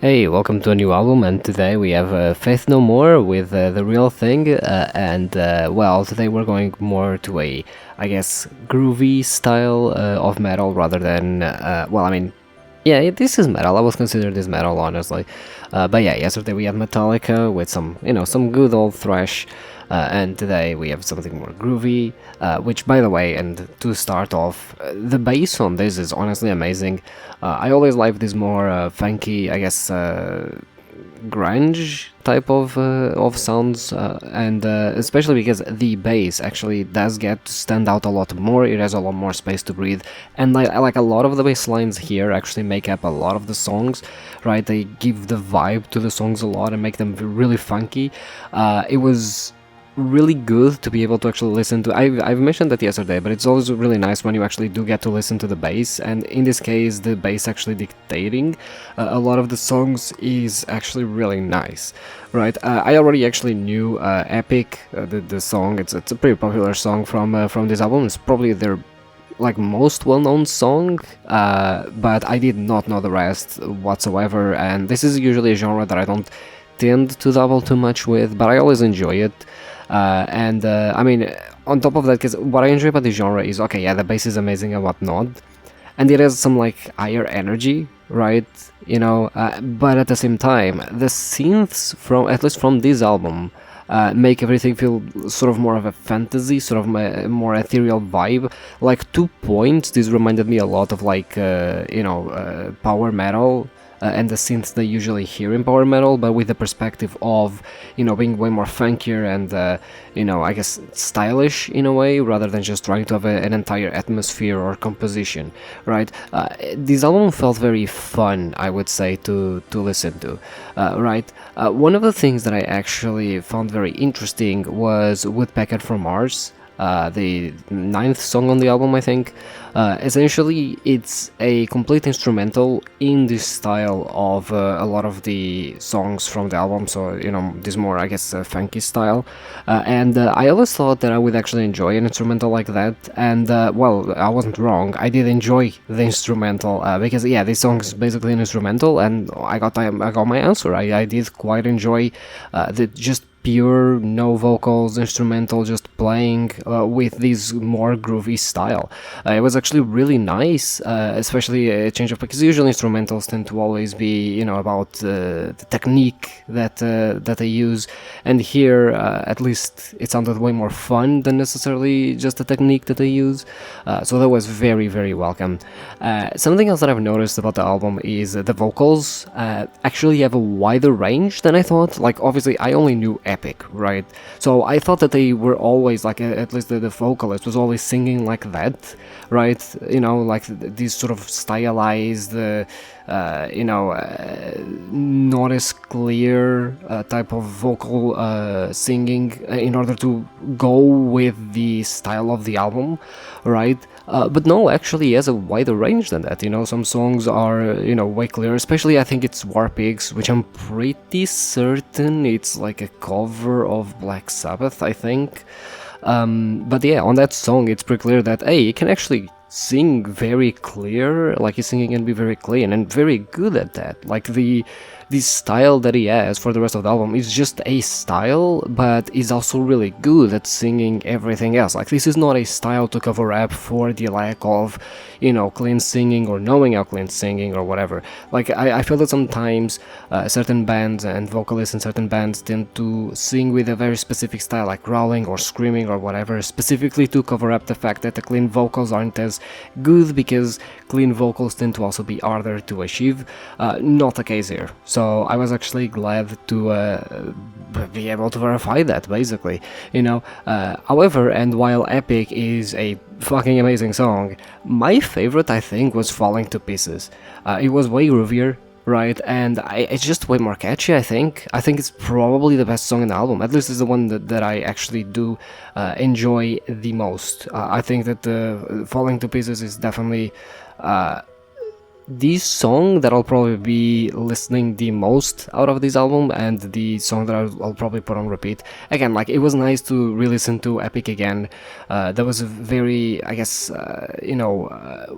Hey, welcome to a new album, and today we have Faith No More with The Real Thing, and today we're going more to I guess, groovy style of metal rather than, yeah, this is metal. I would consider this metal, honestly. But yeah, yesterday we had Metallica with some good old thrash, and today we have something more groovy. Which, by the way, and to start off, the bass on this is honestly amazing. I always like this more funky, I guess, grunge type of sounds, and especially because the bass actually does get to stand out a lot more. It has a lot more space to breathe, and I like a lot of the bass lines here actually make up a lot of the songs, right? They give the vibe to the songs a lot and make them really funky. It was really good to be able to actually listen to. I've mentioned that yesterday, but it's always really nice when you actually do get to listen to the bass, and in this case the bass actually dictating a lot of the songs is actually really nice, right? I already actually knew Epic, the song. It's a pretty popular song from this album. It's probably their like most well-known song, but I did not know the rest whatsoever, and this is usually a genre that I don't tend to dabble too much with, but I always enjoy it. I mean, on top of that, because what I enjoy about the genre is, okay, yeah, the bass is amazing and whatnot, and it has some like higher energy, right? But at the same time, the synths from at least from this album make everything feel sort of more of a fantasy, sort of a more ethereal vibe. Like 2 Points, this reminded me a lot of like power metal, and the synths they usually hear in power metal, but with the perspective of, being way more funkier and, I guess stylish in a way, rather than just trying to have an entire atmosphere or composition, right? This album felt very fun, I would say, to listen to, right? One of the things that I actually found very interesting was Woodpecker from Mars, the ninth song on the album, I think. Essentially, it's a complete instrumental in this style of a lot of the songs from the album, so, this more, I guess, funky style. And I always thought that I would actually enjoy an instrumental like that, and, I wasn't wrong. I did enjoy the instrumental, because, yeah, this song is basically an instrumental, and I got my answer. I did quite enjoy the just pure, no vocals, instrumental, just playing with this more groovy style. It was actually really nice, especially a change of, because usually instrumentals tend to always be, about the technique that they use, and here, at least, it sounded way more fun than necessarily just the technique that they use. So that was very, very welcome. Something else that I've noticed about the album is the vocals actually have a wider range than I thought. Like, obviously, I only knew Epic, right? So I thought that they were always like, at least the vocalist was always singing like that, right? Like these sort of stylized, not as clear type of vocal singing in order to go with the style of the album, right? But no, actually, he has a wider range than that. Some songs are, way clearer. Especially, I think it's War Pigs, which I'm pretty certain it's like a cover of Black Sabbath, I think. But yeah, on that song, it's pretty clear that, hey, you can actually sing very clear, like he's singing and be very clean and very good at that. Like this style that he has for the rest of the album is just a style, but is also really good at singing everything else. Like, this is not a style to cover up for the lack of, clean singing or knowing how clean singing or whatever. Like, I feel that sometimes certain bands and vocalists in certain bands tend to sing with a very specific style, like growling or screaming or whatever, specifically to cover up the fact that the clean vocals aren't as good, because clean vocals tend to also be harder to achieve. Not the case here. So I was actually glad to be able to verify that, basically. However, and while Epic is a fucking amazing song, my favorite, I think, was Falling to Pieces. It was way groovier, right? And it's just way more catchy, I think. I think it's probably the best song in the album. At least it's the one that I actually do enjoy the most. I think that Falling to Pieces is definitely the song that I'll probably be listening the most out of this album, and the song that I'll probably put on repeat. Again, like, it was nice to re-listen to Epic again. That was a very, I guess,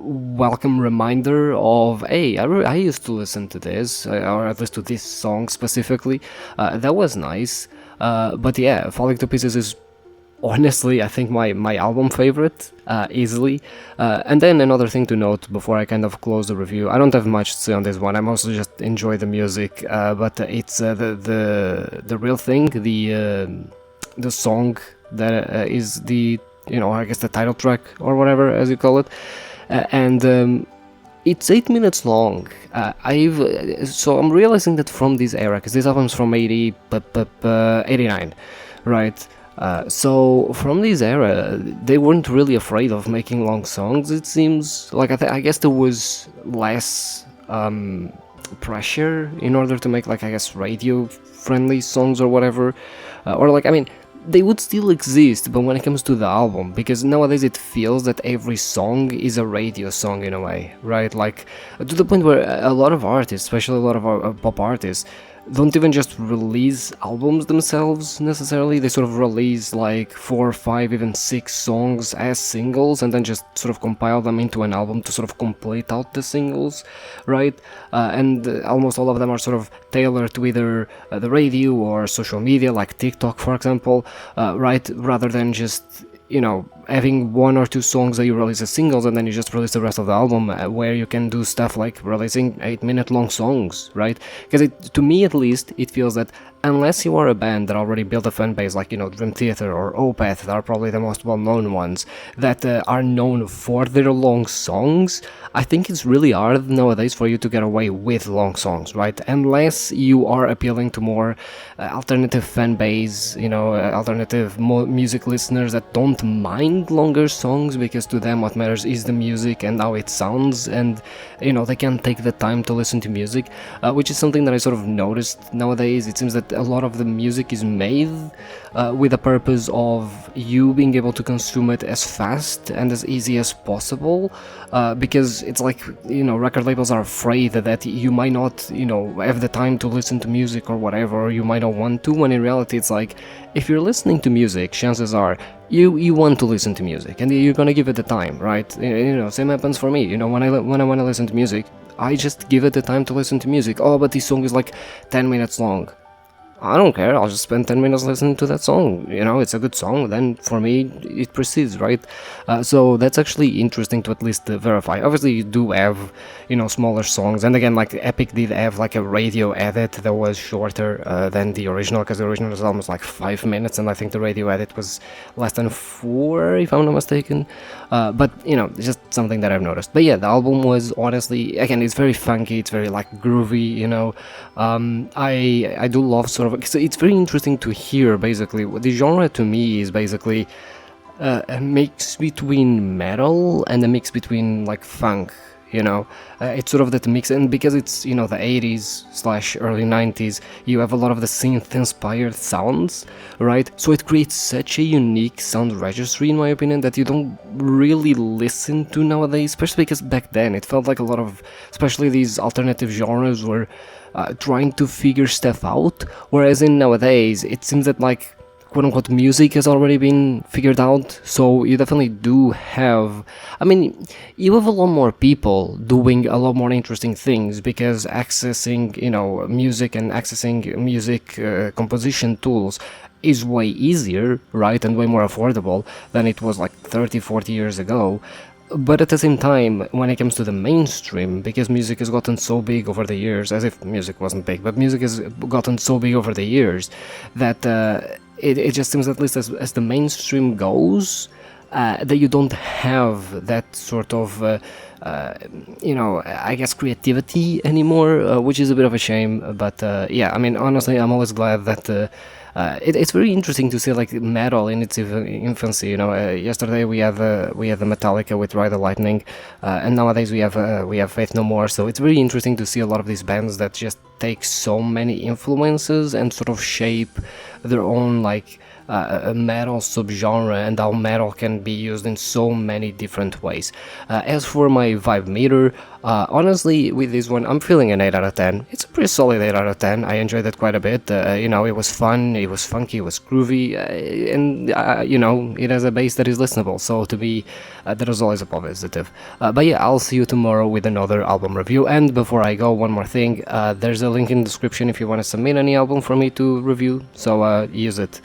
welcome reminder of, hey, I used to listen to this, or at least to this song specifically. That was nice. But yeah, Falling to Pieces is honestly, I think my album favorite, easily. And then another thing to note before I kind of close the review, I don't have much to say on this one. I mostly just enjoy the music, but it's the real thing, the song that is the, I guess the title track or whatever as you call it, and it's 8 minutes long. So I'm realizing that from this era, because this album's from 89, right? So from this era, they weren't really afraid of making long songs. It seems like I guess there was less pressure in order to make, like, I guess, radio friendly songs or whatever, or like, I mean, they would still exist, but when it comes to the album, because nowadays it feels that every song is a radio song in a way, right? Like, to the point where a lot of artists, especially a lot of pop artists, don't even just release albums themselves necessarily. They sort of release like 4, 5, even 6 songs as singles, and then just sort of compile them into an album to sort of complete out the singles, right? And almost all of them are sort of tailored to either the radio or social media, like TikTok, for example, right? Rather than just, having 1 or 2 songs that you release as singles and then you just release the rest of the album, where you can do stuff like releasing 8-minute long songs, right? Because to me at least, it feels that unless you are a band that already built a fan base, like, Dream Theater or Opeth, that are probably the most well-known ones, that are known for their long songs, I think it's really hard nowadays for you to get away with long songs, right? Unless you are appealing to more alternative fan base, alternative music listeners that don't mind longer songs, because to them what matters is the music and how it sounds, and they can take the time to listen to music, which is something that I sort of noticed nowadays. It seems that a lot of the music is made with the purpose of you being able to consume it as fast and as easy as possible, because it's like, record labels are afraid that you might not, have the time to listen to music or whatever, or you might not want to, when in reality it's like, if you're listening to music, chances are you want to listen to music and you're gonna give it the time, right? Same happens for me. When I want to listen to music, I just give it the time to listen to music. Oh, but this song is like 10 minutes long. I don't care, I'll just spend 10 minutes listening to that song. It's a good song, then for me it proceeds, right? So that's actually interesting to at least verify. Obviously you do have, smaller songs, and again, like, Epic did have like a radio edit that was shorter than the original, because the original was almost like 5 minutes, and I think the radio edit was less than 4, if I'm not mistaken. But it's just something that I've noticed. But yeah, the album was honestly, again, it's very funky, it's very like groovy, I do love sort of, it's very interesting to hear. Basically, the genre to me is basically a mix between metal and a mix between like funk. It's sort of that mix, and because it's, the 80s / early 90s, you have a lot of the synth inspired sounds, right? So it creates such a unique sound registry, in my opinion, that you don't really listen to nowadays, especially because back then it felt like a lot of, especially these alternative genres, were trying to figure stuff out, whereas in nowadays it seems that, like, quote-unquote music has already been figured out. So you definitely do have, you have a lot more people doing a lot more interesting things, because accessing, music and accessing music composition tools is way easier, right, and way more affordable than it was like 30-40 years ago. But at the same time, when it comes to the mainstream, because music has gotten so big over the years, as if music wasn't big, but music has gotten so big over the years that it just seems, at least as the mainstream goes, that you don't have that sort of, I guess, creativity anymore, which is a bit of a shame. But yeah, honestly, I'm always glad that it's very interesting to see like metal in its infancy. Yesterday we had the Metallica with Ride the Lightning, and nowadays we have Faith No More. So it's very interesting to see a lot of these bands that just take so many influences and sort of shape their own like metal subgenre and how metal can be used in so many different ways. As for my vibe meter, honestly, with this one, I'm feeling an 8 out of 10. It's a pretty solid 8 out of 10. I enjoyed it quite a bit. You know, it was fun, it was funky, it was groovy, and you know, it has a bass that is listenable. So to me, that is always a positive. But yeah, I'll see you tomorrow with another album review. And before I go, one more thing. There's a link in the description if you want to submit any album for me to review. So use it.